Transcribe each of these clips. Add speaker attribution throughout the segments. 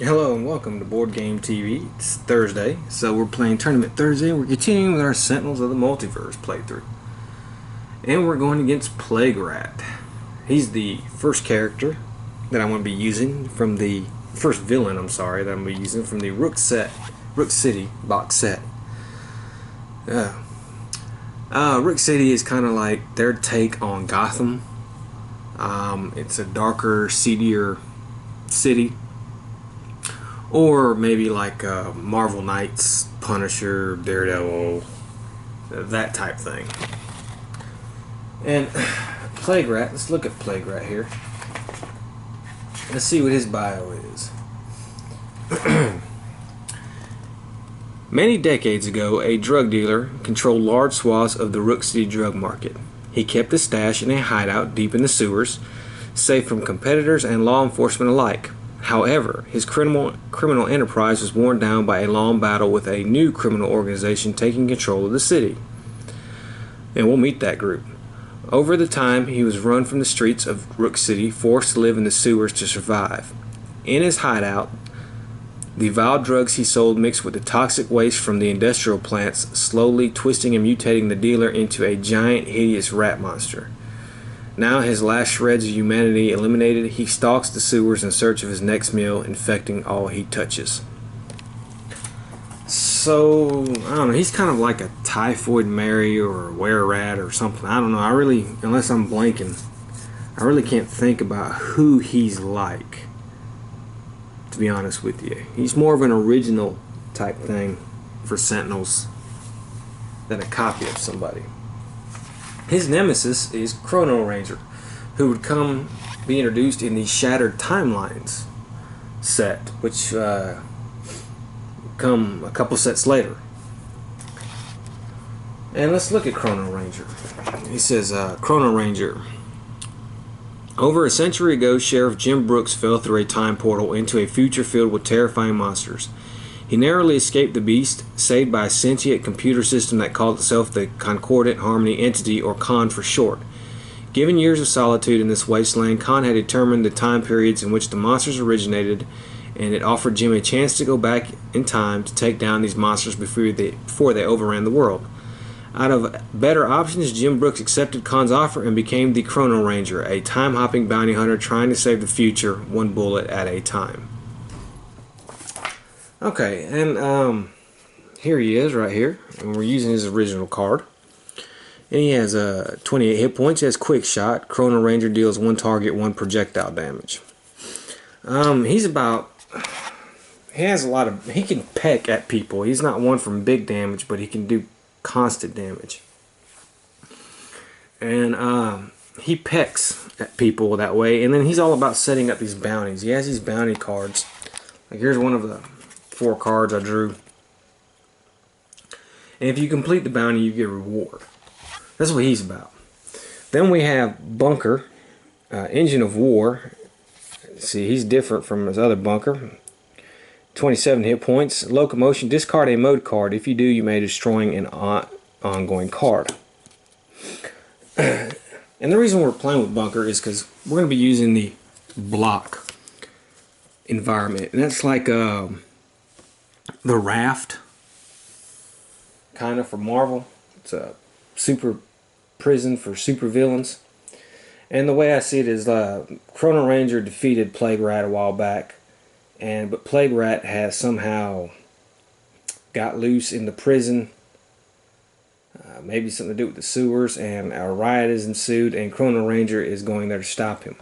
Speaker 1: Hello and welcome to Board Game TV. It's Thursday, so we're playing Tournament Thursday. We're continuing with our Sentinels of the Multiverse playthrough. And we're going against Plague Rat. He's the first character that I'm going to be using from the first villain, that I'm going to be using from the Rook City box set. Rook City is kind of like their take on Gotham. It's a darker, seedier city. Or maybe like Marvel Knights, Punisher, Daredevil, that type thing. And Plague Rat, let's look at Plague Rat here. Let's see what his bio is. Many decades ago, a drug dealer controlled large swaths of the Rook City drug market. He kept his stash in a hideout deep in the sewers, safe from competitors and law enforcement alike. However, his criminal enterprise was worn down by a long battle with a new criminal organization taking control of the city. And we'll meet that group. Over the time, he was run from the streets of Rook City, forced to live in the sewers to survive. In his hideout, the vile drugs he sold mixed with the toxic waste from the industrial plants, slowly twisting and mutating the dealer into a giant, hideous rat monster. Now, his last shreds of humanity eliminated, he stalks the sewers in search of his next meal, infecting all he touches. So, I don't know, he's kind of like a Typhoid Mary or a Were-Rat or something. I don't know, unless I'm blanking, I really can't think about who he's like, to be honest with you. He's more of an original type thing for Sentinels than a copy of somebody. His nemesis is Chrono Ranger, who would be introduced in the Shattered Timelines set, which come a couple sets later. And let's look at Chrono Ranger. He says, Chrono Ranger. Over a century ago, Sheriff Jim Brooks fell through a time portal into a future filled with terrifying monsters. He narrowly escaped the beast, saved by a sentient computer system that called itself the Concordant Harmony Entity, or Con for short. Given years of solitude in this wasteland, Con had determined the time periods in which the monsters originated, and it offered Jim a chance to go back in time to take down these monsters before they overran the world. Out of better options, Jim Brooks accepted Con's offer and became the Chrono Ranger, a time-hopping bounty hunter trying to save the future, one bullet at a time. Okay, and here he is right here, and we're using his original card. And he has 28 hit points. He has quick shot. Chrono Ranger deals one target, one projectile damage. He has a lot of, he can peck at people. He's not one from big damage, but he can do constant damage. And he pecks at people that way, and then he's all about setting up these bounties. He has these bounty cards. Like, here's one of the 4 cards I drew. And if you complete the bounty, you get a reward. That's what he's about. Then we have Bunker, Engine of War. See, he's different from his other Bunker. 27 hit points. Locomotion, discard a mode card. If you do, you may destroy an ongoing card. And the reason we're playing with Bunker is because we're going to be using the block environment. And that's like the Raft, kind of, for Marvel. It's a super prison for super villains. And the way I see it is, Chrono Ranger defeated Plague Rat a while back, but Plague Rat has somehow got loose in the prison. Maybe something to do with the sewers, and a riot is ensued, and Chrono Ranger is going there to stop him.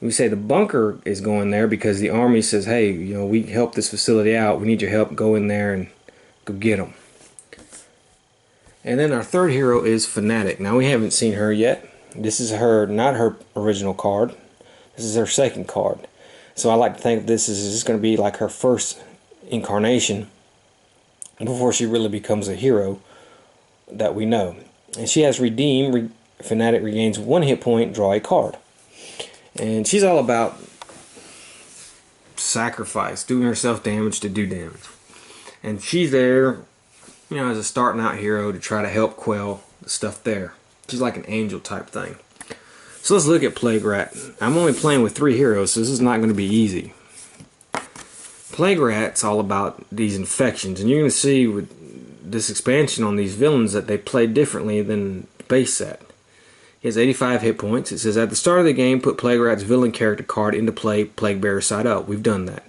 Speaker 1: We say the Bunker is going there because the army says, hey, we helped this facility out. We need your help. Go in there and go get them. And then our third hero is Fanatic. Now, we haven't seen her yet. This is not her original card. This is her second card. So I like to think this is just going to be like her first incarnation before she really becomes a hero that we know. And she has Redeem. Fanatic regains 1 hit point, draw a card. And she's all about sacrifice, doing herself damage to do damage. And she's there, as a starting out hero to try to help quell the stuff there. She's like an angel type thing. So let's look at Plague Rat. I'm only playing with 3 heroes, so this is not going to be easy. Plague Rat's all about these infections, and you're going to see with this expansion on these villains that they play differently than the base set. He has 85 hit points. It says, at the start of the game, put Plague Rat's villain character card into play, Plague Bearer side up. We've done that.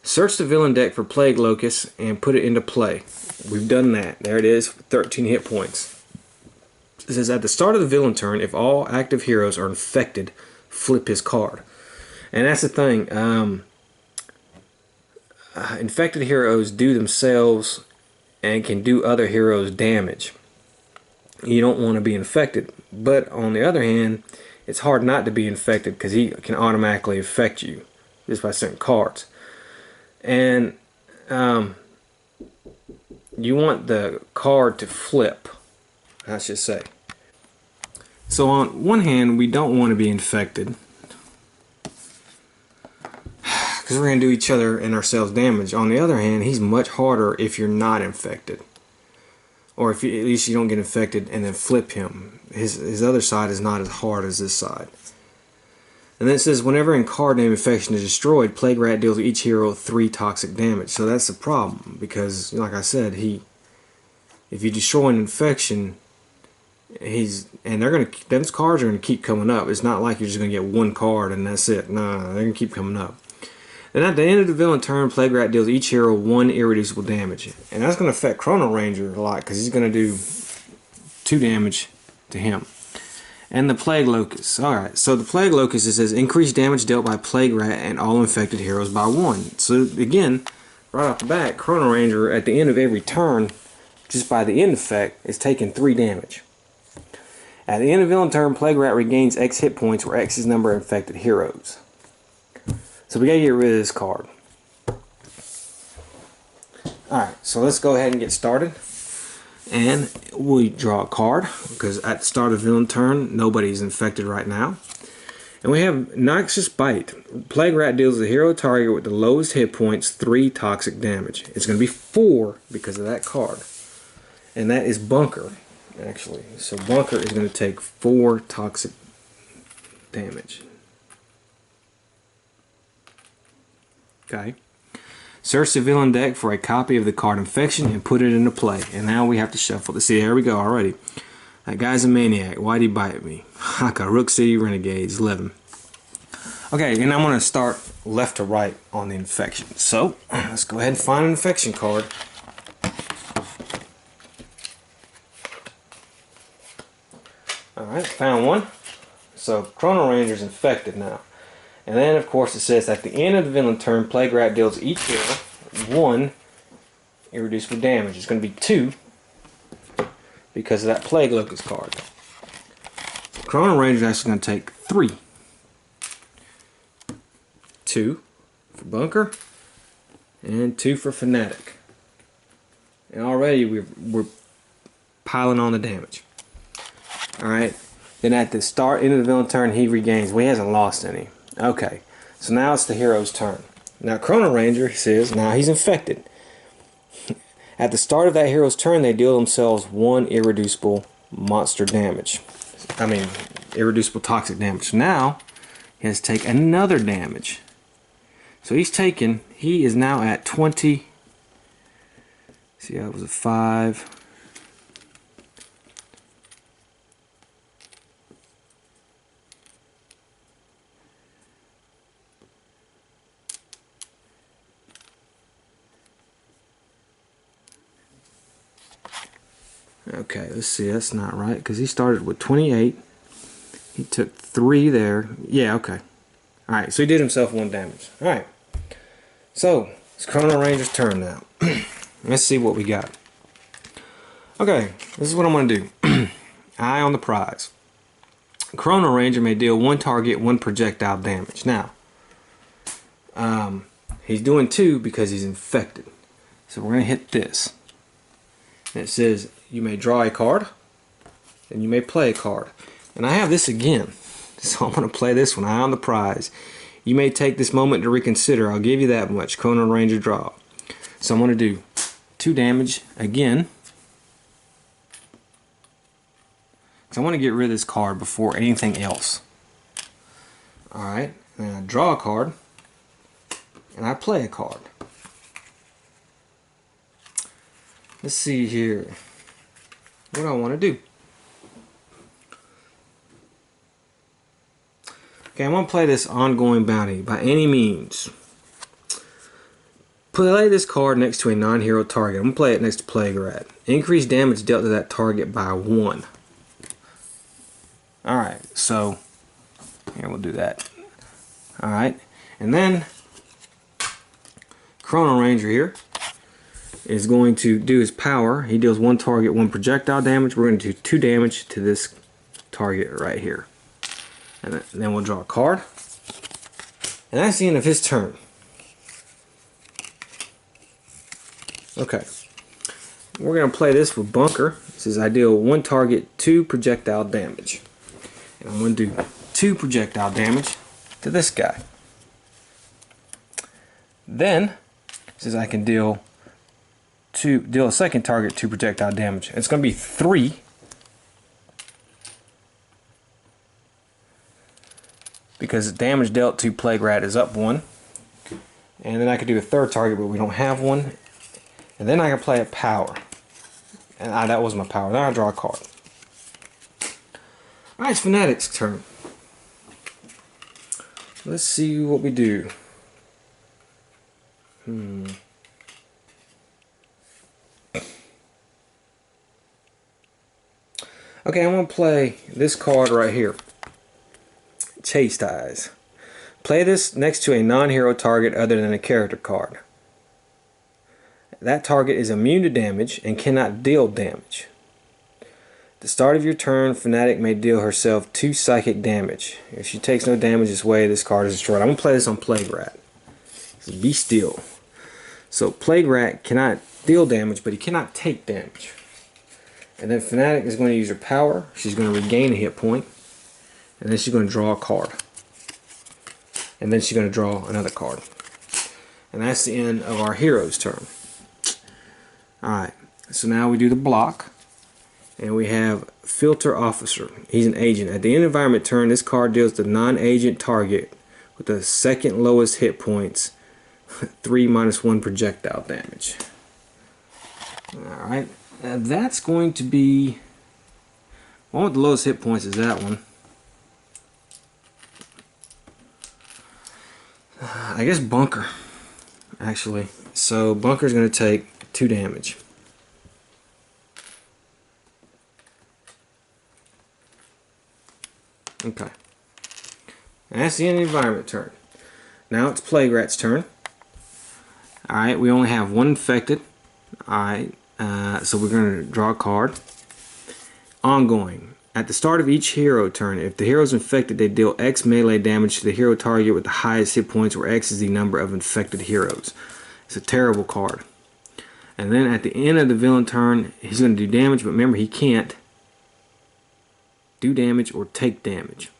Speaker 1: Search the villain deck for Plague Locust and put it into play. We've done that. There it is, 13 hit points. It says, at the start of the villain turn, if all active heroes are infected, flip his card. And that's the thing. Infected heroes do themselves and can do other heroes damage. You don't want to be infected. But on the other hand, it's hard not to be infected because he can automatically affect you just by certain cards. And you want the card to flip, I should say. So on one hand, we don't want to be infected because we're going to do each other and ourselves damage. On the other hand, he's much harder if you're not infected. Or if you, at least you don't get infected and then flip him. His other side is not as hard as this side. And then it says, whenever in card name infection is destroyed, Plague Rat deals each hero 3 toxic damage. So that's the problem, because like I said, if you destroy an infection, those cards are gonna keep coming up. It's not like you're just gonna get one card and that's it. Nah, they're gonna keep coming up. Then at the end of the villain turn, Plague Rat deals each hero 1 irreducible damage. And that's gonna affect Chrono Ranger a lot, because he's gonna do 2 damage to him. And the Plague Locust. Alright, so the Plague Locust, it says increase damage dealt by Plague Rat and all infected heroes by 1. So again, right off the bat, Chrono Ranger at the end of every turn, just by the end effect, is taking 3 damage. At the end of villain turn, Plague Rat regains X hit points, where X is the number of infected heroes. So we gotta get rid of this card. Alright, so let's go ahead and get started. And we draw a card, because at the start of villain turn, nobody's infected right now. And we have Noxious Bite. Plague Rat deals the hero target with the lowest hit points 3 toxic damage. It's going to be 4 because of that card. And that is Bunker, actually. So Bunker is going to take 4 toxic damage. Okay. Search the villain deck for a copy of the card Infection and put it into play. And now we have to shuffle it. See, here we go already. That guy's a maniac. Why'd he bite me? I got Rook City Renegades, 11. Okay, and I'm going to start left to right on the Infection. So, let's go ahead and find an Infection card. Alright, found one. So, Chrono Ranger's infected now. And then, of course, it says at the end of the villain turn, Plague Rat deals each hero 1 irreducible damage. It's going to be 2 because of that Plague Locust card. So Chrono Ranger is actually going to take 3. 2 for Bunker and 2 for Fanatic. And already we're piling on the damage. Alright, then at the end of the villain turn, he regains. Well, he hasn't lost any. Okay, so now it's the hero's turn. Now Chrono Ranger says, now he's infected. At the start of that hero's turn, they deal themselves 1 irreducible monster damage. I mean, irreducible toxic damage. Now, he has to take another damage. So he is now at 20. See, that was a 5. Okay, let's see, that's not right, because he started with 28. He took 3 there. Yeah, okay. Alright, so he did himself 1 damage. Alright. So, it's Chrono Ranger's turn now. Let's see what we got. Okay, this is what I'm going to do. Eye on the prize. Chrono Ranger may deal 1 target, 1 projectile damage. Now, he's doing 2 because he's infected. So we're going to hit this. And it says, you may draw a card, and you may play a card. And I have this again, so I'm going to play this one, Eye on the Prize. You may take this moment to reconsider. I'll give you that much. Chrono Ranger draw. So I'm going to do 2 damage again. So I want to get rid of this card before anything else. Alright, and I draw a card, and I play a card. Let's see here. What do I want to do? Okay, I'm going to play this ongoing bounty by any means. Play this card next to a non-hero target. I'm going to play it next to Plague Rat. Increase damage dealt to that target by 1. Alright, so here we'll do that. Alright, and then Chrono Ranger here is going to do his power. He deals 1 target, 1 projectile damage. We're going to do 2 damage to this target right here. And then we'll draw a card. And that's the end of his turn. Okay. We're going to play this with Bunker. It says I deal 1 target, 2 projectile damage. And I'm going to do 2 projectile damage to this guy. Then it says I can deal a second target 2 projectile damage. It's going to be 3. Because damage dealt to Plague Rat is up 1. And then I could do a third target, but we don't have one. And then I can play a power. And that was my power. Then I draw a card. Alright, it's Fanatic's turn. Let's see what we do. Okay, I'm going to play this card right here. Chastise. Play this next to a non-hero target other than a character card. That target is immune to damage and cannot deal damage. At the start of your turn, Fanatic may deal herself 2 psychic damage. If she takes no damage this way, this card is destroyed. I'm going to play this on Plague Rat. Be still. So Plague Rat cannot deal damage, but he cannot take damage. And then Fanatic is going to use her power. She's going to regain a hit point. And then she's going to draw a card. And then she's going to draw another card. And that's the end of our hero's turn. Alright, so now we do the block. And we have Filter Officer. He's an agent. At the end of environment turn, this card deals to non-agent target with the second lowest hit points 3 minus 1 projectile damage. Alright, that's going to be... one with the lowest hit points is that one. I guess Bunker, actually. So Bunker's going to take 2 damage. Okay. And that's the end of the environment turn. Now it's Plague Rat's turn. Alright, we only have 1 infected. Alright, so we're going to draw a card. Ongoing. At the start of each hero turn, if the hero is infected, they deal X melee damage to the hero target with the highest hit points, where X is the number of infected heroes. It's a terrible card. And then at the end of the villain turn, he's going to do damage, but remember, he can't do damage or take damage.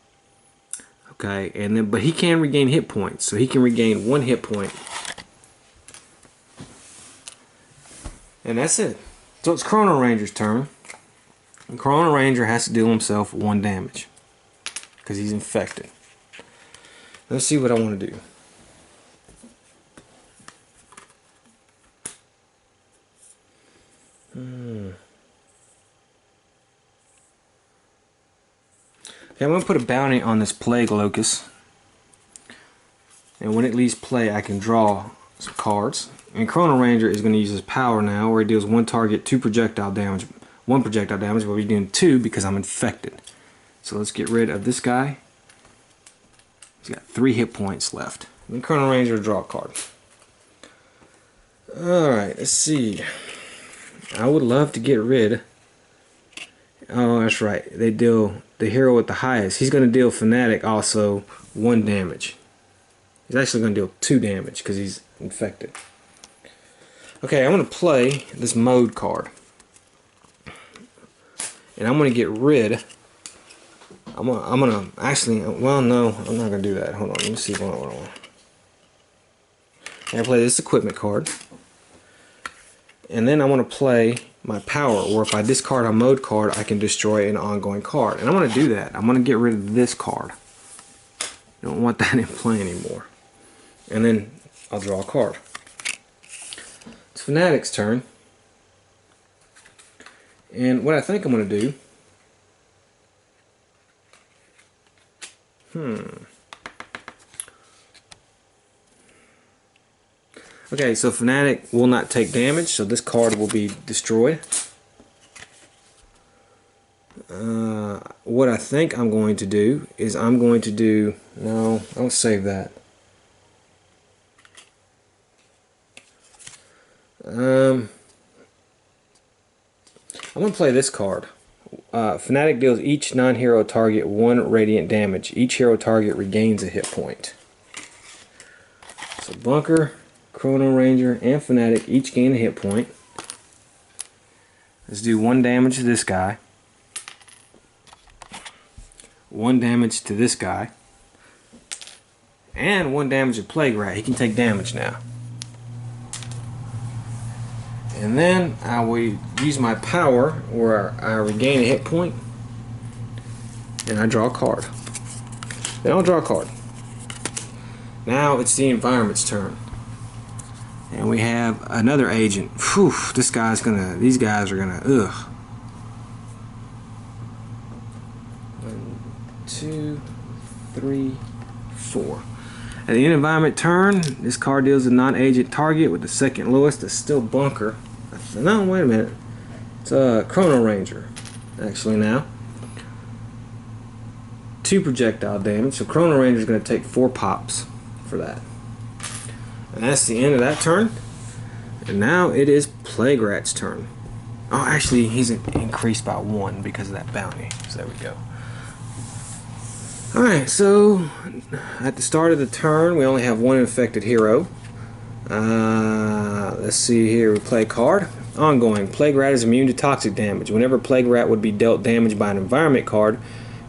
Speaker 1: Okay, and then but he can regain hit points, so he can regain 1 hit point. And that's it. So it's Chrono Ranger's turn. And Chrono Ranger has to deal himself 1 damage because he's infected. Let's see what I want to do. Okay, I'm going to put a bounty on this Plague Locust. And when it leaves play, I can draw some cards. And Chrono Ranger is going to use his power now, where he deals 1 target, 2 projectile damage. 1 projectile damage, but we're doing 2 because I'm infected. So let's get rid of this guy. He's got 3 hit points left. And Chrono Ranger will draw a card. Alright, let's see. I would love to get rid. Oh, that's right. They deal the hero with the highest. He's going to deal Fanatic also 1 damage. He's actually going to deal 2 damage because he's infected. Okay, I'm going to play this mode card. And I'm going to get rid. I'm gonna actually, well, no, I'm not going to do that. Hold on, let me see what I want. I'm going to play this equipment card. And then I want to play my power, or if I discard a mode card, I can destroy an ongoing card. And I'm going to do that. I'm going to get rid of this card. Don't want that in play anymore. And then I'll draw a card. It's Fanatic's turn. And what I think I'm going to do, okay, so Fanatic will not take damage, so this card will be destroyed. What I think I'm going to do is no, I'll save that. I'm going to play this card. Fanatic deals each non-hero target 1 radiant damage. Each hero target regains a hit point. So Bunker, Chrono Ranger, and Fanatic each gain a hit point. Let's do 1 damage to this guy. 1 damage to this guy. And 1 damage to Plague Rat. He can take damage now. And then I will use my power where I regain a hit point. And I draw a card. Then I'll draw a card. Now it's the environment's turn. And we have another agent. Whew, these guys are gonna, ugh. 1, 2, 3, 4. At the end of environment turn, this card deals a non-agent target with the second lowest. It's still Bunker. No, wait a minute. It's a Chrono Ranger, actually now. 2 projectile damage. So Chrono Ranger is going to take 4 pops for that. And that's the end of that turn. And now it is Plague Rat's turn. Oh, actually, he's increased by 1 because of that bounty. So there we go. Alright, so at the start of the turn, we only have 1 infected hero. Let's see here. We play a card. Ongoing. Plague Rat is immune to toxic damage. Whenever Plague Rat would be dealt damage by an environment card,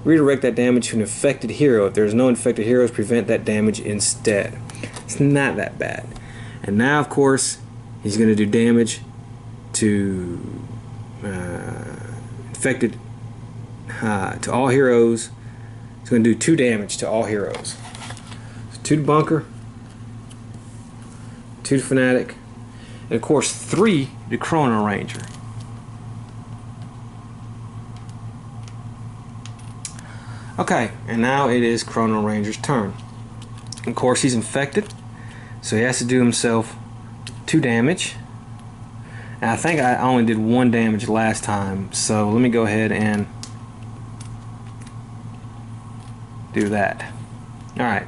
Speaker 1: redirect that damage to an infected hero. If there's no infected heroes, prevent that damage instead. It's not that bad. And now, of course, he's going to do damage to infected to all heroes. He's going to do 2 damage to all heroes. So 2 to Bunker, 2 to Fanatic, and of course 3 to Chrono Ranger. Okay, and now it is Chrono Ranger's turn. Of course he's infected, so he has to do himself 2 damage. And I think I only did 1 damage last time, so let me go ahead and do that. Alright,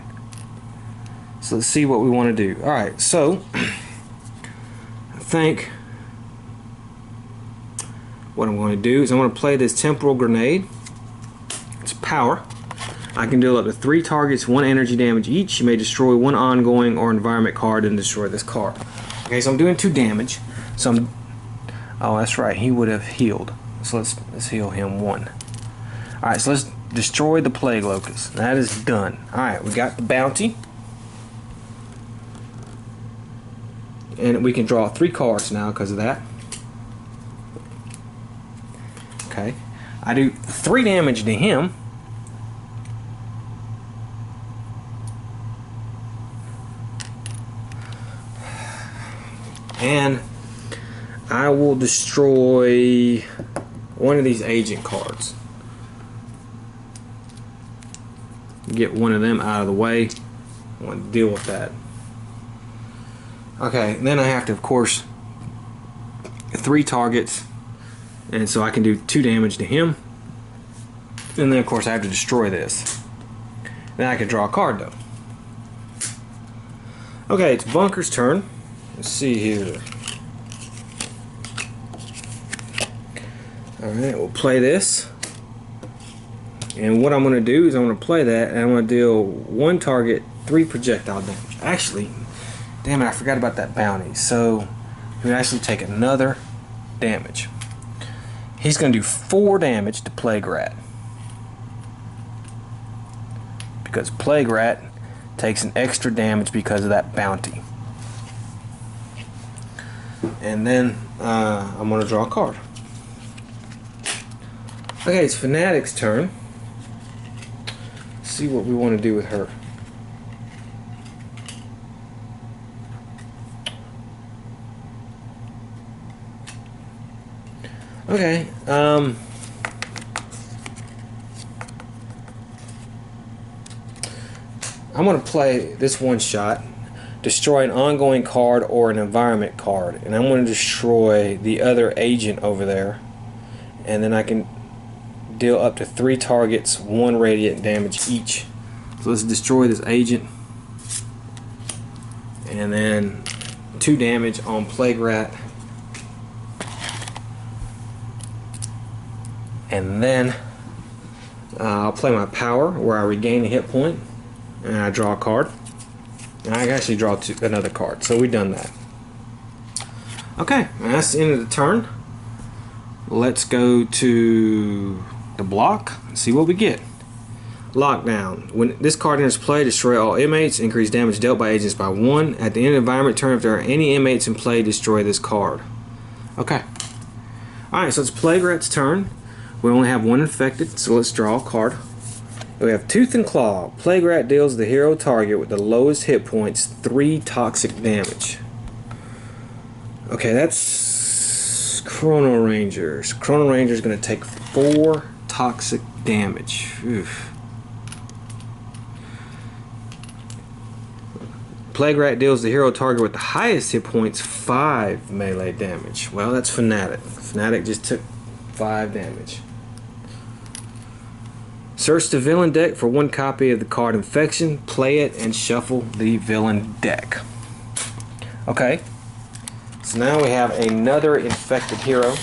Speaker 1: so let's see what we want to do. Alright, so I think what I'm going to do is I'm going to play this Temporal Grenade. It's power. I can deal up to 3 targets 1 energy damage each. You may destroy 1 ongoing or environment card and destroy this card. Okay, so I'm doing 2 damage. So I'm, oh, that's right, he would have healed. So let's heal him 1. Alright, so let's destroy the Plague Locust. That is done. Alright, we got the bounty. And we can draw 3 cards now because of that. Okay. I do 3 damage to him. And I will destroy one of these agent cards. Get one of them out of the way. I want to deal with that. Okay, then I have to, of course, 3 targets, and so I can do 2 damage to him. And then, of course, I have to destroy this. Then I can draw a card, though. Okay, it's Bunker's turn. Let's see here. Alright, we'll play this. And what I'm going to do is I'm going to play that, and I'm going to deal 1 target, 3 projectile damage. Actually, damn it, I forgot about that bounty. So, he would actually take another damage. He's going to do 4 damage to Plague Rat. Because Plague Rat takes an extra damage because of that bounty. And then, I'm going to draw a card. Okay, it's Fanatic's turn. Let's see what we want to do with her. Okay, I'm going to play this one shot, destroy an ongoing card or an environment card, and I'm going to destroy the other agent over there, and then I can deal up to 3 targets 1 radiant damage each. So let's destroy this agent, and then 2 damage on Plague Rat, and then I'll play my power where I regain a hit point and I draw a card, and I actually draw another card. So we've done that. Okay, and that's the end of the turn. Let's go to the block and see what we get. Lockdown. When this card enters play, destroy all inmates, increase damage dealt by agents by 1. At the end of the environment turn, if there are any inmates in play, destroy this card. Okay. Alright, so it's Plague Rat's turn. We only have 1 infected, so let's draw a card. We have Tooth and Claw. Plague Rat deals the hero target with the lowest hit points 3 toxic damage. Okay, that's Chrono Rangers. Chrono Ranger is going to take 4 toxic damage. Oof. Plague Rat deals the hero target with the highest hit points 5 melee damage. Well, that's Fanatic. Fanatic just took 5 damage. Search the villain deck for 1 copy of the card Infection, play it, and shuffle the villain deck. Okay, so now we have another infected hero.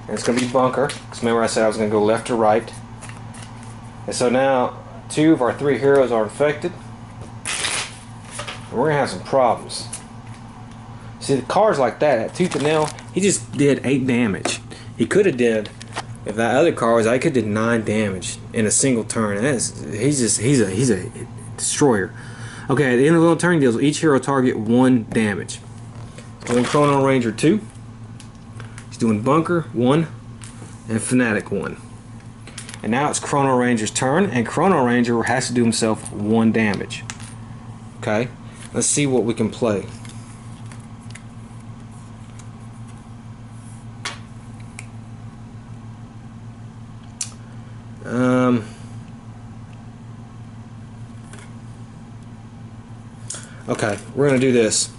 Speaker 1: And it's going to be Bunker, because remember I said I was going to go left to right. And so now 2 of our 3 heroes are infected. And we're going to have some problems. See, the cards like that Tooth and Nail, he just did 8 damage. He could have did, if that other card was, I could have did 9 damage in a single turn. He's a destroyer. Okay, at the end of the turn, deals each hero target 1 damage. Doing Chrono Ranger 2. He's doing Bunker 1 and Fanatic 1. And now it's Chrono Ranger's turn, and Chrono Ranger has to do himself 1 damage. Okay, let's see what we can play. Okay, we're going to do this.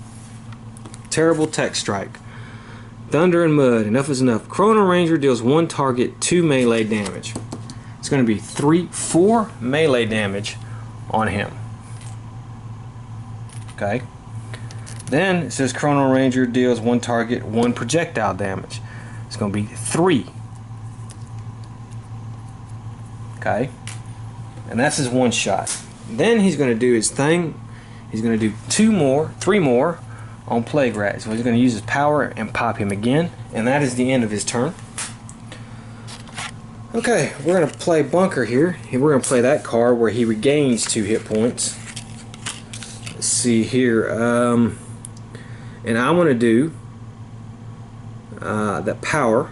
Speaker 1: Terrible Tech Strike. Thunder and Mud, enough is enough. Chrono Ranger deals 1 target 2 melee damage. It's going to be 4 melee damage on him. Okay. Then it says Chrono Ranger deals 1 target 1 projectile damage. It's going to be 3. Okay. And that's his 1 shot. Then he's going to do his thing. He's going to do 3 more on Plague Rat. So he's going to use his power and pop him again. And that is the end of his turn. Okay, we're going to play Bunker here. We're going to play that card where he regains 2 hit points. Let's see here. And I'm going to do the power.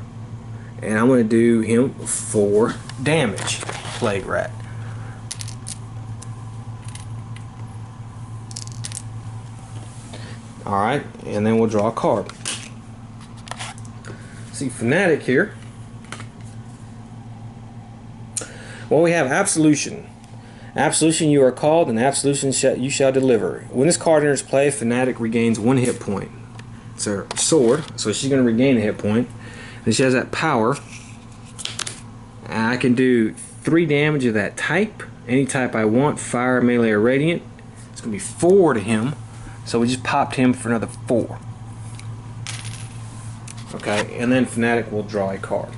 Speaker 1: And I'm going to do him 4 damage. Plague Rat. Alright, and then we'll draw a card. See, Fanatic here. Well, we have Absolution. Absolution, you are called, and Absolution you shall deliver. When this card enters play, Fanatic regains 1 hit point. It's her sword, so she's going to regain a hit point. And she has that power. And I can do 3 damage of that type. Any type I want, fire, melee, or radiant. It's going to be 4 to him. So we just popped him for another 4. Okay, and then Fanatic will draw a card.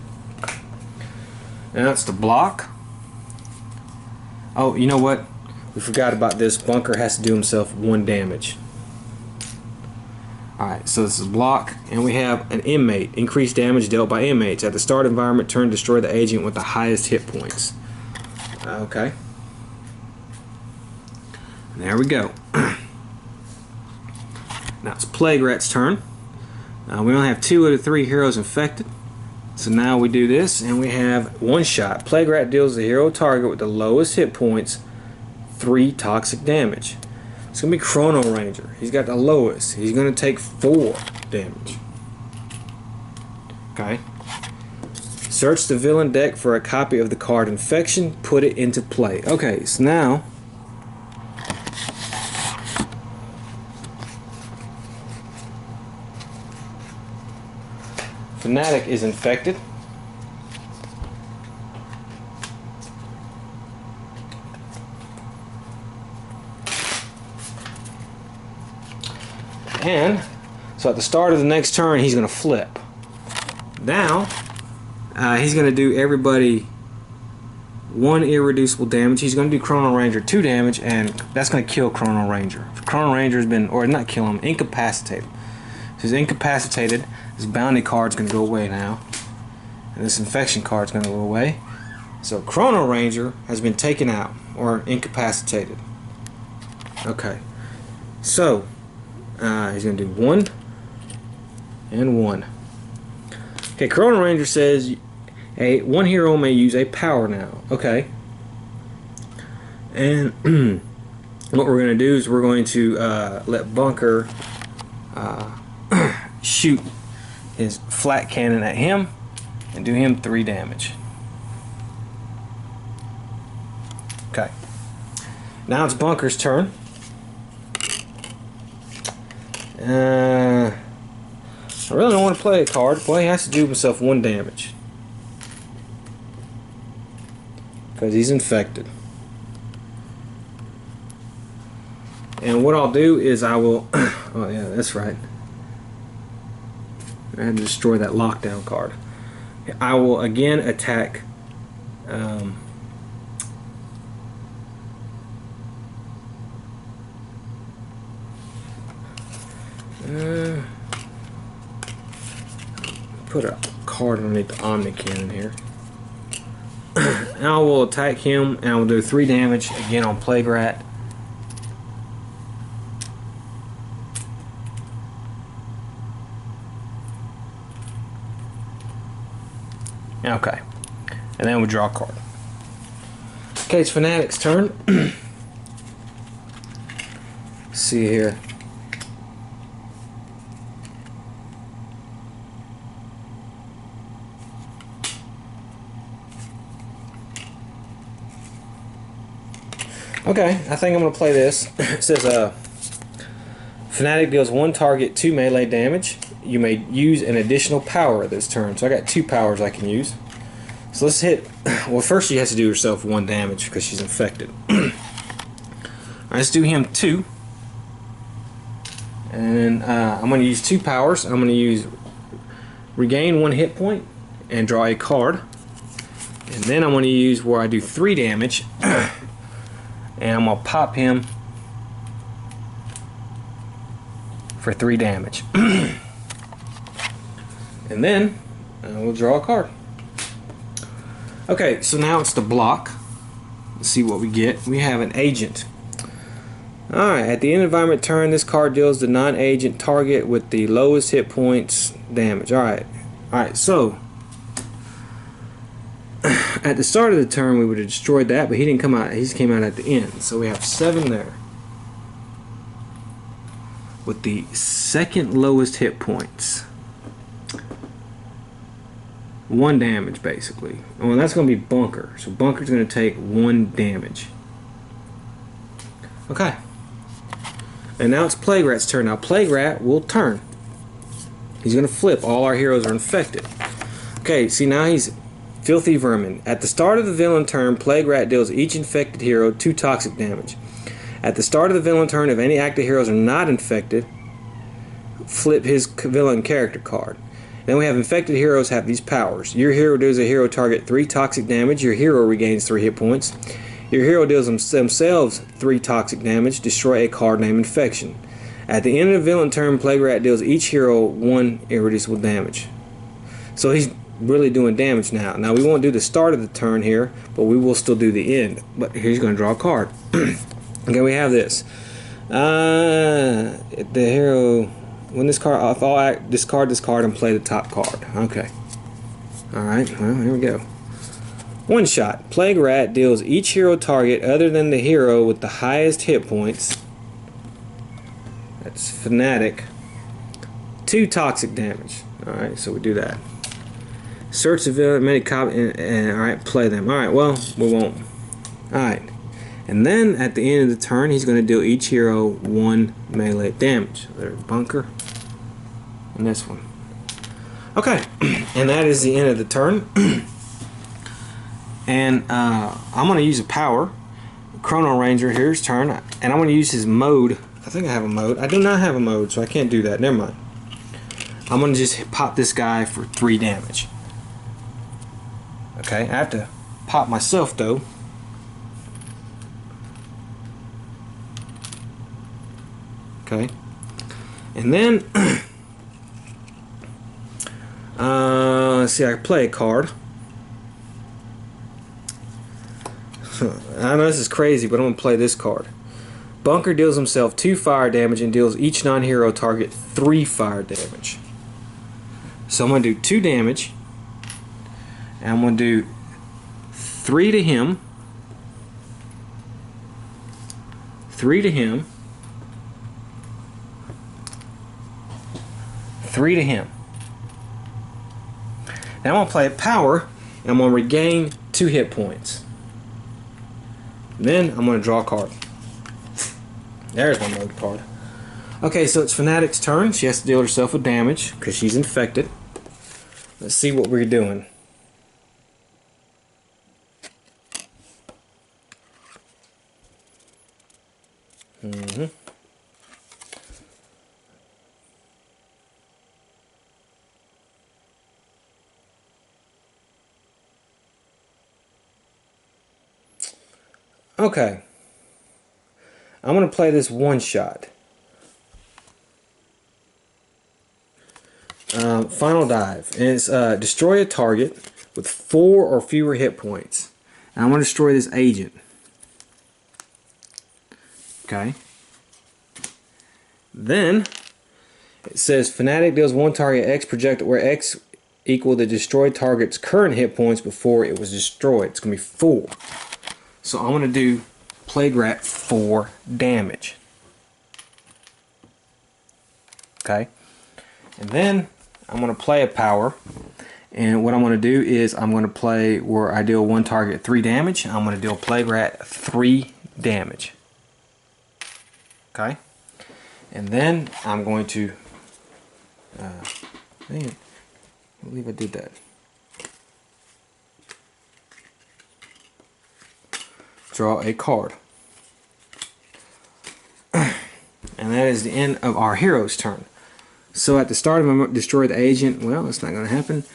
Speaker 1: Now that's the block. Oh, you know what? We forgot about this. Bunker has to do himself 1 damage. Alright, so this is block, and we have an inmate. Increased damage dealt by inmates. At the start environment turn, destroy the agent with the highest hit points. Okay. There we go. Now it's Plague Rat's turn. We only have 2 out of 3 heroes infected. So now we do this, and we have 1 shot. Plague Rat deals the hero target with the lowest hit points 3 toxic damage. It's going to be Chrono Ranger. He's got the lowest. He's going to take 4 damage. Okay. Search the villain deck for a copy of the card Infection. Put it into play. Okay, so now Fanatic is infected. And so at the start of the next turn, he's going to flip. Now, he's going to do everybody 1 irreducible damage. He's going to do Chrono Ranger 2 damage, and that's going to kill Chrono Ranger. Chrono Ranger has been, or not kill him, incapacitate him. So he's incapacitated. This bounty card's going to go away now. And this infection card's going to go away. So Chrono Ranger has been taken out, or incapacitated. Okay. So, he's going to do 1 and 1. Okay, Chrono Ranger says one hero may use a power now. Okay. And what we're going to do is we're going to let Bunker shoot his flat cannon at him and do him 3 damage. Okay. Now it's Bunker's turn. I really don't want to play a card. Well, he has to do himself 1 damage because he's infected. And what I'll do is I will oh yeah, that's right, I had to destroy that lockdown card. I will again attack put a card underneath the Omni Cannon here. And I will attack him and I will do 3 damage again on Plague Rat. Okay. And then we'll draw a card. Okay, it's Fanatic's turn. Let's see here. Okay, I think I'm going to play this. It says, Fanatic deals 1 target 2 melee damage. You may use an additional power this turn. So I got 2 powers I can use. So let's hit. Well, first she has to do herself 1 damage because she's infected. Alright, let's do him 2. And I'm going to use 2 powers. I'm going to use regain 1 hit point and draw a card. And then I'm going to use where I do 3 damage. And I'm going to pop him for 3 damage. And then we'll draw a card. Okay, so now it's the block. Let's see what we get. We have an agent. Alright, at the end of environment turn, this card deals the non-agent target with the lowest hit points damage. Alright, so at the start of the turn we would have destroyed that, but he didn't come out. He just came out at the end. So we have 7 there with the second lowest hit points. 1 damage basically. Oh, and that's going to be Bunker. So Bunker's going to take 1 damage. Okay. And now it's Plague Rat's turn. Now Plague Rat will turn. He's going to flip. All our heroes are infected. Okay, see now he's Filthy Vermin. At the start of the villain turn, Plague Rat deals each infected hero 2 toxic damage. At the start of the villain turn, if any active heroes are not infected, flip his villain character card. Then we have infected heroes have these powers. Your hero deals a hero target 3 toxic damage. Your hero regains 3 hit points. Your hero deals themselves 3 toxic damage. Destroy a card named Infection. At the end of the villain turn, Plague Rat deals each hero 1 irreducible damage. So he's really doing damage now. Now we won't do the start of the turn here, but we will still do the end. But here's going to draw a card. Okay, we have this. The hero, when this card, if I'll discard this card and play the top card. Okay. Alright, well, here we go. 1 shot. Plague Rat deals each hero target other than the hero with the highest hit points. That's Fanatic. 2 toxic damage. Alright, so we do that. Search the villain, many copy, and alright, play them. Alright, well, we won't. Alright. And then at the end of the turn, he's going to deal each hero 1 melee damage. There's Bunker. And this one. Okay. And that is the end of the turn. And I'm going to use a power. Chrono Ranger, here's turn. And I'm going to use his mode. I think I have a mode. I do not have a mode, so I can't do that. Never mind. I'm going to just pop this guy for 3 damage. Okay, I have to pop myself though. Okay, and then let's see, I can play a card. I know this is crazy, but I'm going to play this card. Bunker deals himself 2 fire damage and deals each non-hero target 3 fire damage. So I'm going to do 2 damage. And I'm going to do 3 to him, 3 to him, 3 to him. Now I'm going to play a power, and I'm going to regain 2 hit points. Then I'm going to draw a card. There's my mode card. Okay, so it's Fanatic's turn. She has to deal herself with damage because she's infected. Let's see what we're doing. Okay. I'm going to play this one shot. Final dive. And it's destroy a target with 4 or fewer hit points. And I'm going to destroy this agent. Okay. Then it says Fanatic deals 1 target X projected where X equal the destroyed target's current hit points before it was destroyed. It's going to be 4. So I'm going to do Plague Rat 4 damage. Okay. And then I'm going to play a power. And what I'm going to do is I'm going to play where I deal 1 target 3 damage. I'm going to deal Plague Rat 3 damage. Okay. And then I'm going to man, I believe I did that. Draw a card. And that is the end of our hero's turn. So at the start of my destroy the agent, well, that's not going to happen.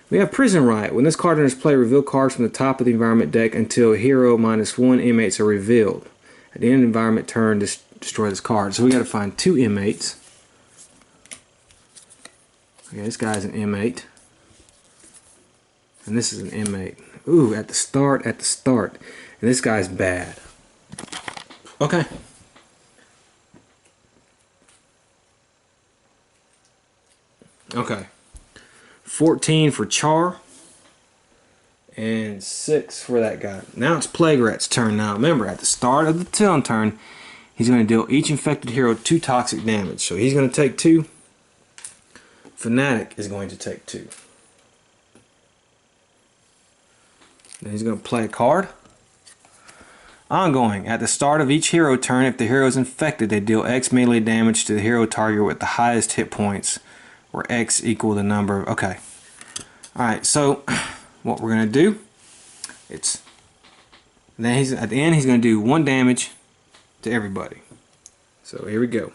Speaker 1: We have Prison Riot. When this card enters play, reveal cards from the top of the environment deck until hero -1 inmates are revealed. At the end of the environment turn, destroy this card. So we got to find 2 inmates. Okay, this guy's an inmate. And this is an inmate. Ooh, at the start. And this guy's bad. Okay. Okay. 14 for Char. And 6 for that guy. Now it's Plague Rat's turn. Now remember, at the start of the turn, he's going to deal each infected hero 2 toxic damage. So he's going to take 2. Fanatic is going to take 2. Then he's going to play a card. Ongoing. At the start of each hero turn, if the hero is infected, they deal X melee damage to the hero target with the highest hit points, where X equal the number. Okay. Alright, so what we're going to do, then at the end he's going to do 1 damage to everybody. So here we go.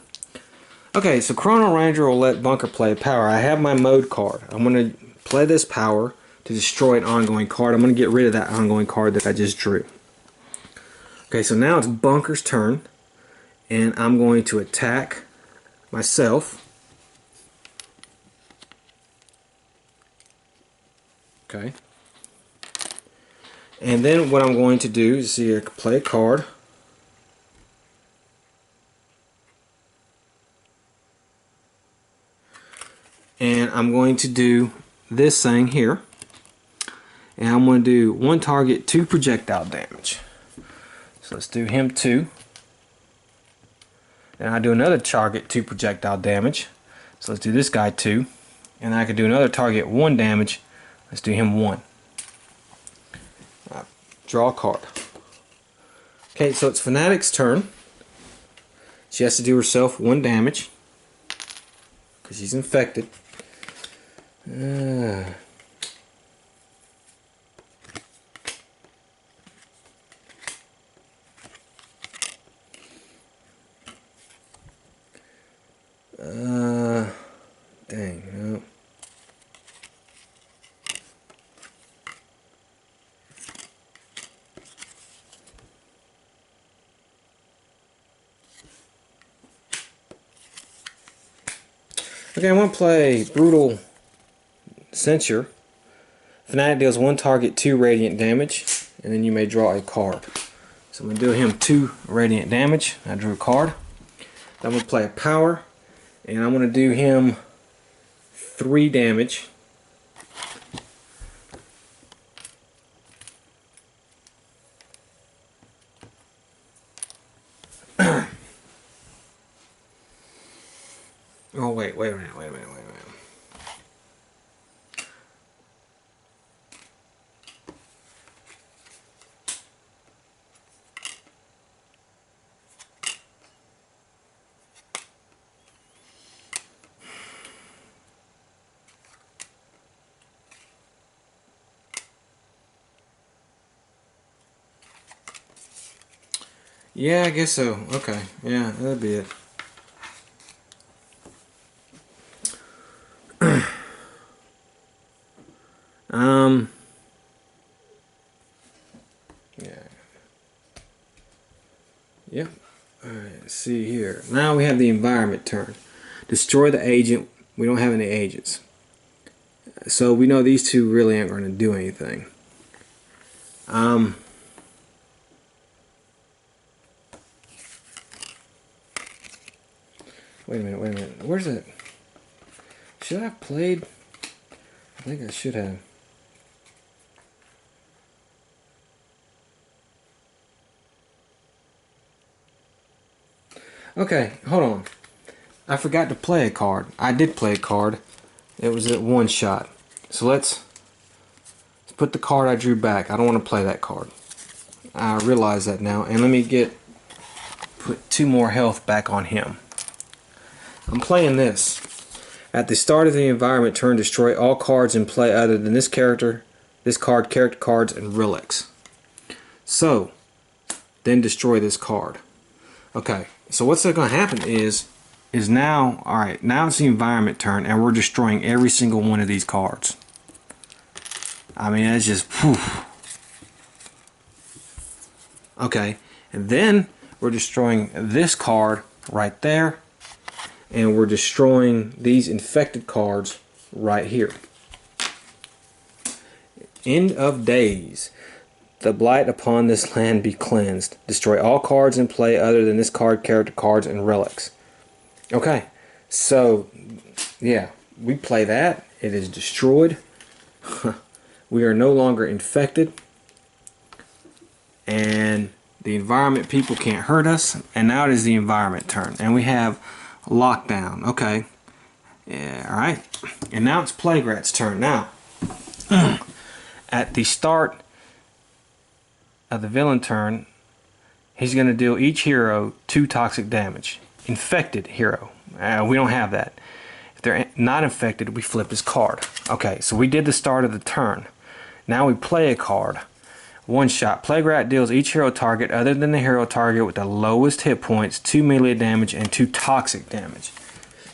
Speaker 1: Okay, so Chrono Ranger will let Bunker play a power. I have my mode card. I'm going to play this power to destroy an ongoing card. I'm going to get rid of that ongoing card that I just drew. Okay, so now it's Bunker's turn, and I'm going to attack myself. Okay. And then what I'm going to do is see, I can play a card. And I'm going to do this thing here. And I'm going to do 1 target 2 projectile damage. So let's do him 2. And I do another target 2 projectile damage. So let's do this guy 2. And I can do another target 1 damage. Let's do him 1. Draw a card. Okay, so it's Fanatic's turn. She has to do herself 1 damage because she's infected. Dang, no. Okay, I want to play Brutal Censure. Fanatic deals 1 target 2 radiant damage, and then you may draw a card. So I'm going to do him 2 radiant damage. I drew a card. Then I'm going to play a power, and I'm going to do him 3 damage. Oh wait a minute. Yeah, I guess so. Okay, yeah, that'll be it. Yeah. Yep. Alright, let's see here. Now we have the environment turn. Destroy the agent. We don't have any agents. So we know these 2 really aren't going to do anything. Wait a minute. Where's it? Should I have played? I think I should have. Okay, hold on. I forgot to play a card. I did play a card. It was at 1 shot. So let's put the card I drew back. I don't want to play that card. I realize that now. And let me put 2 more health back on him. I'm playing this. At the start of the environment turn, destroy all cards in play other than this character, this card, character cards, and relics. So, then destroy this card. Okay, so what's going to happen is now, alright, now it's the environment turn, and we're destroying every single one of these cards. I mean, that's just, whew. Okay, and then we're destroying this card right there, and we're destroying these infected cards right here. End of days. The blight upon this land be cleansed. Destroy all cards in play other than this card, character cards, and relics. Okay, so yeah, we play that. It is destroyed. We are no longer infected. And the environment people can't hurt us. And now it is the environment turn. And we have lockdown. Okay. Yeah, alright. And now it's Plaguerat's turn. Now, at the start of the villain turn, he's going to deal each hero 2 toxic damage. Infected hero. We don't have that. If they're not infected, we flip his card. Okay, so we did the start of the turn. Now we play a card. 1 shot. Plaguerat deals each hero target other than the hero target with the lowest hit points 2 melee damage and 2 toxic damage.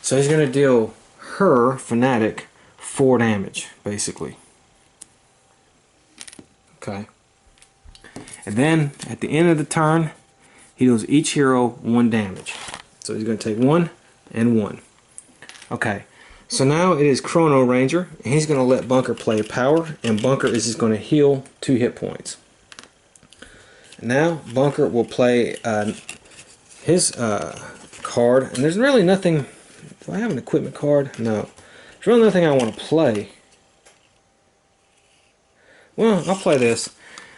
Speaker 1: So he's going to deal her, Fanatic, 4 damage, basically. Okay. And then, at the end of the turn, he deals each hero 1 damage. So he's going to take 1 and 1. Okay. So now it is Chrono Ranger, and he's going to let Bunker play power, and Bunker is just going to heal 2 hit points. Now, Bunker will play his card, and there's really nothing. Do I have an equipment card? No. There's really nothing I want to play. Well, I'll play this.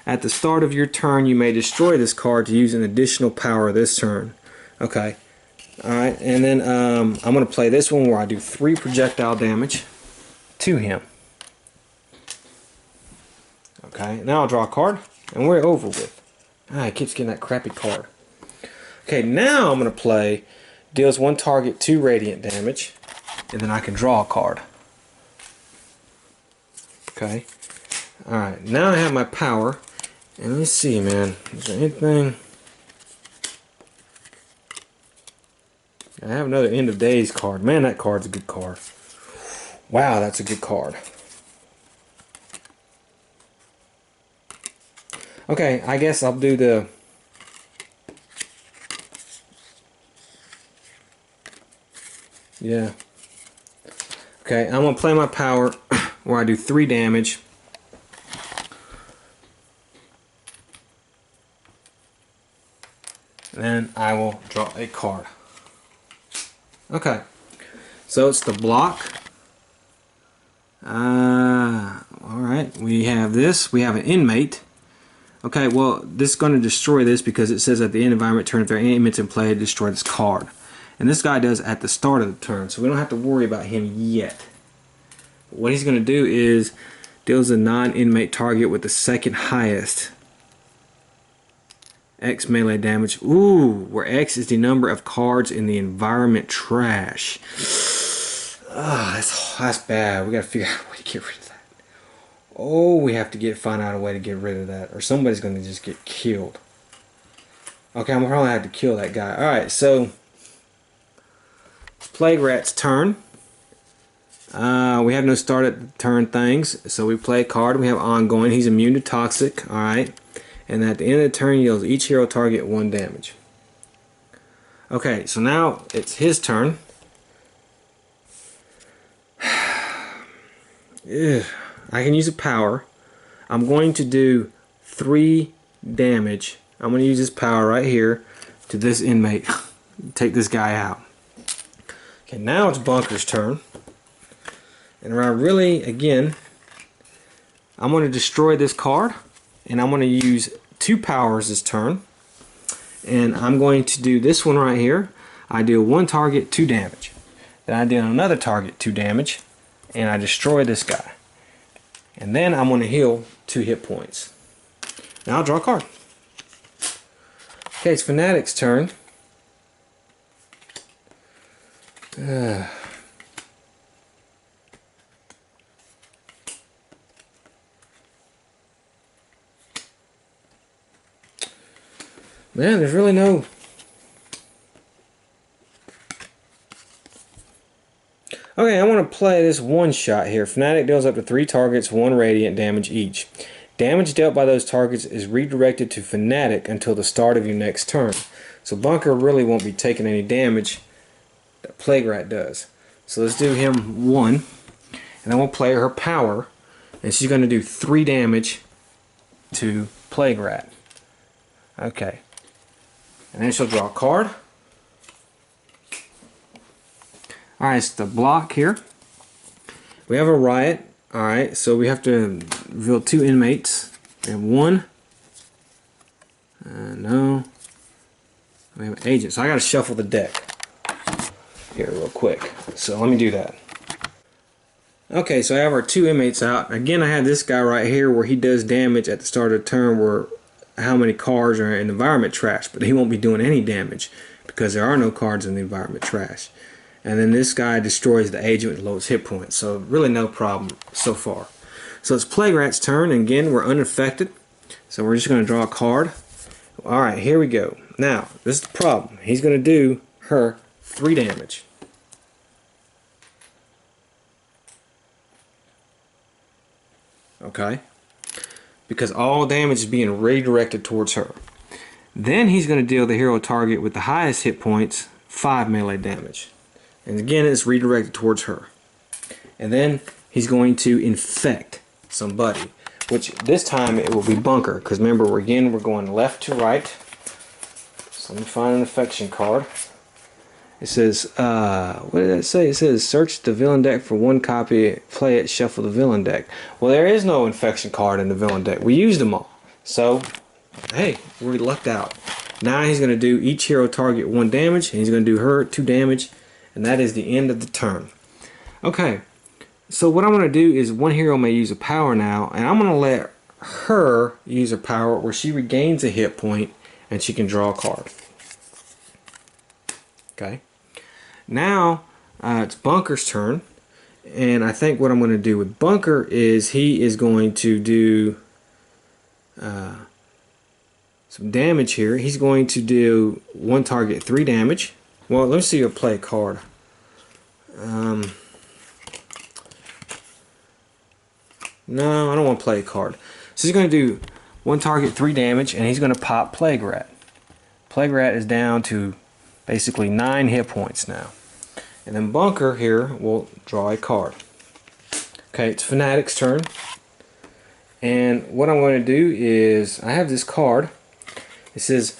Speaker 1: At the start of your turn, you may destroy this card to use an additional power this turn. Okay. Alright, and then I'm going to play this one where I do 3 projectile damage to him. Okay, now I'll draw a card, and we're over with. Ah, it keeps getting that crappy card. Okay, now I'm going to play deals one target 2 radiant damage, and then I can draw a card. Okay. Alright, now I have my power, and let me see, man. Is there anything? I have another End of Days card. Man, that card's a good card. Wow, that's a good card. Okay, I guess I'll do the... Yeah. Okay, I'm going to play my power where I do 3 damage. And then I will draw a card. Okay, so it's the block. Alright, we have this. We have an inmate. Okay, well, this is going to destroy this because it says at the end of environment turn, if there are any inmates in play, destroy this card. And this guy does at the start of the turn, so we don't have to worry about him yet. What he's going to do is deals a non-inmate target with the second highest X melee damage. Ooh, where X is the number of cards in the environment trash. Ah, that's bad. We got to figure out a way to get rid of that. Oh, we have to find out a way to get rid of that, or somebody's going to just get killed. Okay, I'm going to probably have to kill that guy. Alright, so it's Plague Rat's turn. We have no start at the turn things, so we play a card. We have ongoing. He's immune to toxic. Alright. And at the end of the turn, he deals each hero target 1 damage. Okay, so now it's his turn. Ugh. I can use a power. I'm going to do 3 damage. I'm going to use this power right here to this inmate. Take this guy out. Okay, now it's Bunker's turn. And I really, again, I'm going to destroy this card. And I'm going to use 2 powers this turn. And I'm going to do this one right here. I deal 1 target 2 damage. Then I deal another target 2 damage. And I destroy this guy. And then I'm going to heal 2 hit points. Now I'll draw a card. Okay, it's Fanatic's turn. Man, there's really no... Okay, I want to play this one shot here. Fanatic deals up to 3 targets, 1 radiant damage each. Damage dealt by those targets is redirected to Fanatic until the start of your next turn. So Bunker really won't be taking any damage that Plague Rat does. So let's do him 1. And then we'll play her power. And she's going to do 3 damage to Plague Rat. Okay. And then she'll draw a card. Alright, it's the block here. We have a riot. Alright, so we have to reveal 2 inmates. We have 1. No. We have an agent. So I gotta shuffle the deck here real quick. So let me do that. Okay, so I have our 2 inmates out. Again, I have this guy right here where he does damage at the start of the turn where how many cards are in environment trash, but he won't be doing any damage because there are no cards in the environment trash. And then this guy destroys the agent with lowest hit points. So really no problem so far. So it's Plague Rat's turn. And again, we're unaffected. So we're just going to draw a card. Alright, here we go. Now, this is the problem. He's going to do her 3 damage. Okay? Because all damage is being redirected towards her. Then he's going to deal the hero target with the highest hit points 5 melee damage. And again, it's redirected towards her. And then he's going to infect somebody. Which this time it will be Bunker. Because remember, we're going left to right. So let me find an infection card. It says, what did it say? It says, search the villain deck for 1 copy, play it, shuffle the villain deck. Well, there is no infection card in the villain deck. We used them all. So, hey, we lucked out. Now he's going to do each hero target 1 damage. And he's going to do her 2 damage. And that is the end of the turn. Okay, so what I'm going to do is 1 hero may use a power now, and I'm going to let her use her power where she regains a hit point and she can draw a card. Okay. Now it's Bunker's turn, and I think what I'm going to do with Bunker is he is going to do some damage here. He's going to do one target 3 damage. Well, let's see if I play a card. No, I don't want to play a card. So he's going to do one target 3 damage, and he's going to pop Plague Rat. Plague Rat is down to basically 9 hit points now. And then Bunker here will draw a card. Okay, it's Fanatic's turn. And what I'm going to do is, I have this card. It says,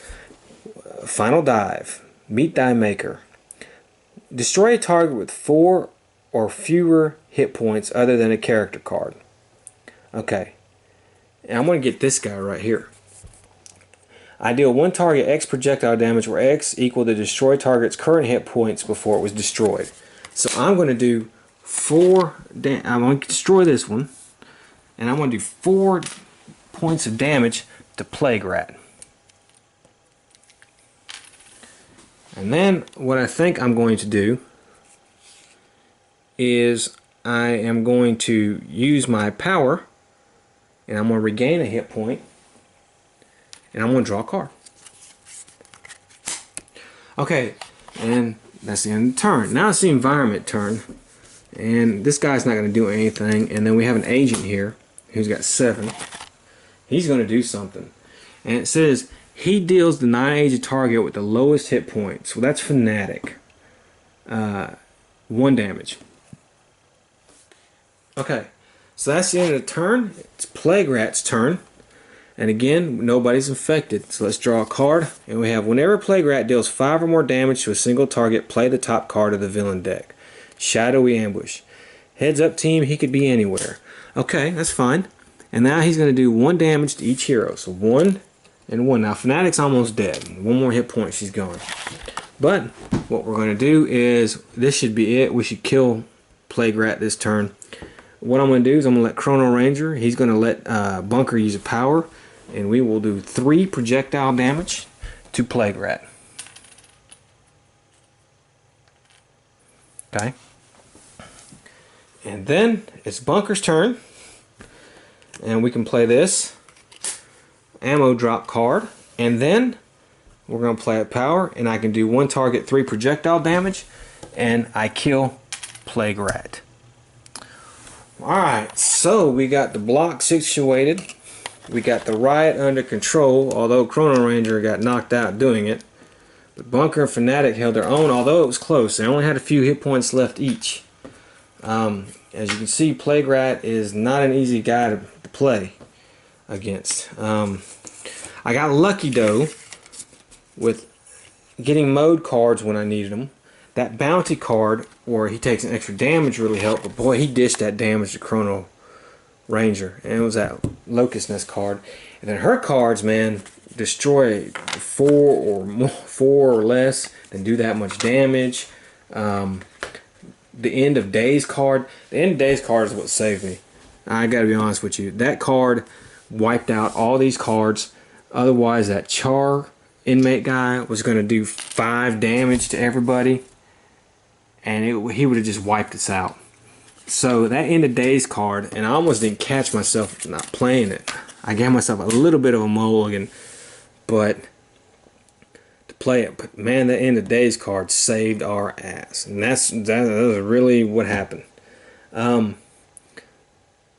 Speaker 1: Final Dive, Meet Thy Maker. Destroy a target with 4 or fewer hit points other than a character card. Okay, and I'm going to get this guy right here. I deal 1 target X projectile damage where X equal the destroyed target's current hit points before it was destroyed. So I'm going to do 4, I'm going to destroy this one, and I'm going to do 4 points of damage to Plague Rat. And then what I think I'm going to do is I am going to use my power, and I'm going to regain a hit point, and I'm going to draw a card. Okay, and that's the end of the turn. Now it's the environment turn, and this guy's not going to do anything, and then we have an agent here who's got 7. He's going to do something, and it says he deals the non-agent target with the lowest hit points. Well, that's Fanatic. 1 damage. Okay, so that's the end of the turn. It's Plague Rat's turn. And again, nobody's infected. So let's draw a card. And we have, whenever Plague Rat deals 5 or more damage to a single target, play the top card of the villain deck. Shadowy Ambush. Heads up team, he could be anywhere. Okay, that's fine. And now he's going to do 1 damage to each hero. So 1 and 1. Now Fanatic's almost dead. 1 more hit point, she's gone. But what we're going to do is, this should be it. We should kill Plague Rat this turn. What I'm going to do is I'm going to let Chrono Ranger, he's going to let Bunker use a power, and we will do 3 projectile damage to Plague Rat. Okay. And then it's Bunker's turn, and we can play this ammo drop card, and then we're going to play a power, and I can do 1 target 3 projectile damage, and I kill Plague Rat. Alright, so we got the block situated. We got the riot under control, although Chrono Ranger got knocked out doing it. But Bunker and Fanatic held their own, although it was close. They only had a few hit points left each. As you can see, Plague Rat is not an easy guy to play against. I got lucky though with getting mode cards when I needed them. That bounty card where he takes an extra damage really helped, but boy, he dished that damage to Chrono Ranger. And it was that Locust Nest card. And then her cards, man, destroy 4 or less, then do that much damage. The End of Days card. The End of Days card is what saved me. I gotta be honest with you. That card wiped out all these cards. Otherwise, that Char inmate guy was going to do 5 damage to everybody, and he would have just wiped us out. So that End of Days card, and I almost didn't catch myself not playing it. I gave myself a little bit of a mulligan, but to play it. But man, that End of Days card saved our ass, and that was really what happened.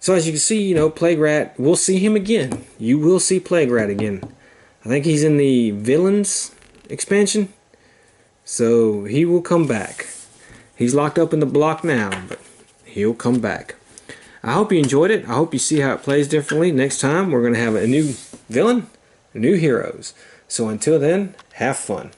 Speaker 1: So as you can see, you know, Plague Rat, we'll see him again. You will see Plague Rat again. I think he's in the Villains expansion, so he will come back. He's locked up in the block now, but he'll come back. I hope you enjoyed it. I hope you see how it plays differently. Next time, we're going to have a new villain, new heroes. So until then, have fun.